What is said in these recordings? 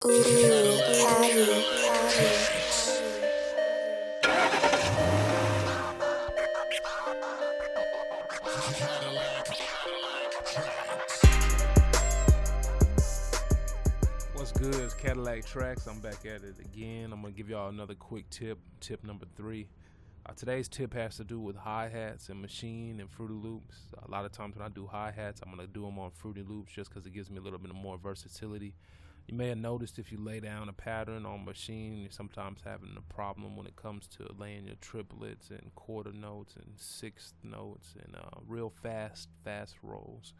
Ooh, Cadillaktrackz. What's good? It's Cadillaktrackz. I'm back at it again. I'm gonna give y'all another quick tip number 3. Today's tip has to do with hi-hats and machine and Fruity Loops. A lot of times when I do hi-hats, I'm gonna do them on Fruity Loops just because it gives me a little bit more versatility. You may have noticed if you lay down a pattern on machine, you're sometimes having a problem when it comes to laying your triplets and quarter notes and sixth notes and real fast rolls.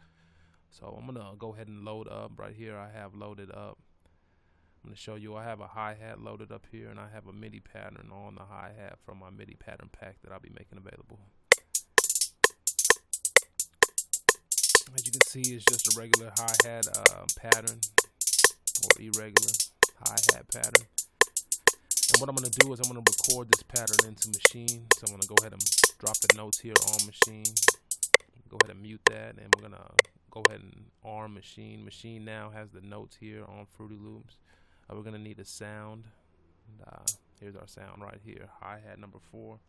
So I'm gonna go ahead and load up. Right here I have loaded up. I'm going to show you I have a hi-hat loaded up here, and I have a MIDI pattern on the hi-hat from my MIDI pattern pack that I'll be making available. As you can see, it's just a regular hi-hat pattern, or irregular hi-hat pattern. And what I'm going to do is I'm going to record this pattern into machine. So I'm going to go ahead and drop the notes here on machine. Go ahead and mute that, and we're going to go ahead and arm machine. Machine now has the notes here on Fruity Loops. We're going to need a sound. Here's our sound right here, hi-hat number 4.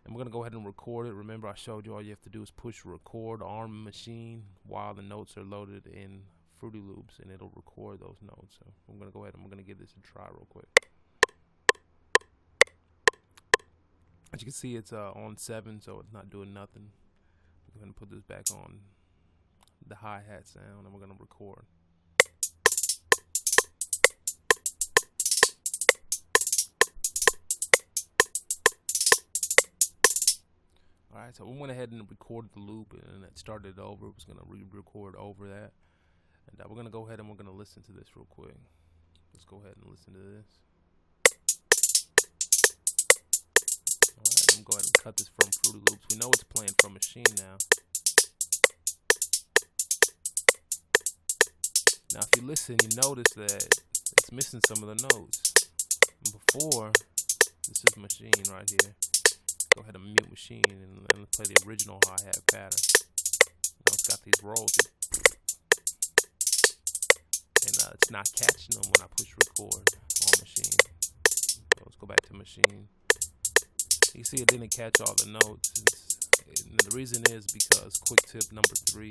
And we're going to go ahead and record it. Remember, I showed you all you have to do is push record, arm machine, while the notes are loaded in Fruity Loops, and it'll record those notes. So I'm going to go ahead and we're going to give this a try real quick. As you can see, it's on 7, so it's not doing nothing. Go ahead and put this back on the hi-hat sound, and we're going to record. Alright, so we went ahead and recorded the loop, and it started over. It was going to re-record over that. And we're going to go ahead and we're going to listen to this real quick. Let's go ahead and listen to this. Alright, I'm going to go ahead and cut this from Fruity Loops. We know it's playing from machine now. Now, if you listen, you notice that it's missing some of the notes. And before, this is machine right here. Go ahead and mute machine and play the original hi-hat pattern. Now it's got these rolls, and it's not catching them when I push record on machine. So let's go back to machine. You see it didn't catch all the notes. And the reason is because quick tip number 3,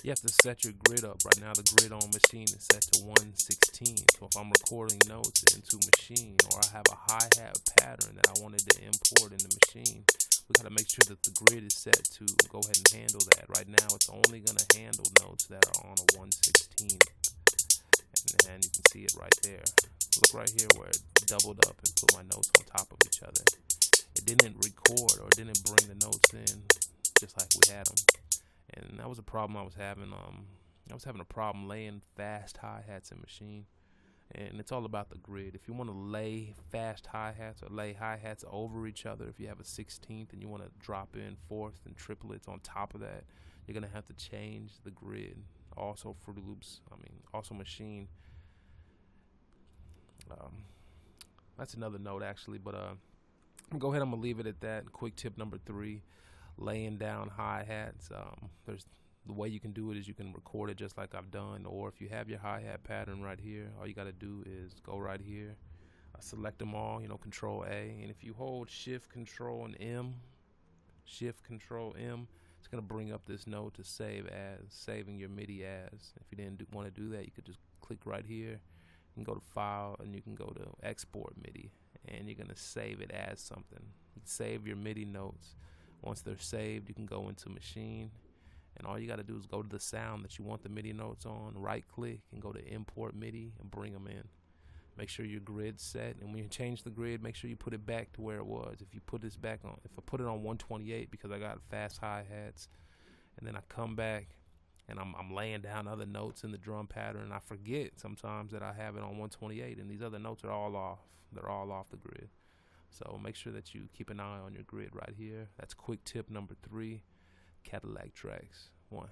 you have to set your grid up. Right now the grid on machine is set to 116. So if I'm recording notes into machine, or I have a hi-hat pattern that I wanted to import into machine, we got to make sure that the grid is set to go ahead and handle that. Right now it's only going to handle notes that are on a 116. And you can see it right there. Look right here where it doubled up and put my notes on top of each other. It didn't record, or it didn't bring the notes in just like we had them. And that was a problem I was having. I was having a problem laying fast hi-hats in machine. And it's all about the grid. If you want to lay fast hi-hats or lay hi-hats over each other, if you have a 16th and you want to drop in fourths and triplets on top of that, you're going to have to change the grid. Also Fruity Loops, also machine. That's another note actually, but go ahead, I'm going to leave it at that. Quick tip number 3. Laying down hi-hats. There's the way you can do it is you can record it just like I've done, or if you have your hi-hat pattern right here, all you got to do is go right here, select them all, Control A, and if you hold Shift Control and M, it's gonna bring up this note to save as, saving your MIDI as. If you didn't want to do that, you could just click right here and go to File, and you can go to Export MIDI, and you're gonna save it as something. You can save your MIDI notes. Once they're saved, you can go into machine, and all you got to do is go to the sound that you want the MIDI notes on, right click, and go to import MIDI and bring them in. Make sure your grid's set, and when you change the grid, make sure you put it back to where it was. If you put this back on, if I put it on 128 because I got fast hi-hats, and then I come back and I'm laying down other notes in the drum pattern, and I forget sometimes that I have it on 128, and these other notes are all off. They're all off the grid. So make sure that you keep an eye on your grid right here. That's quick tip number 3, Cadillaktrackz 1.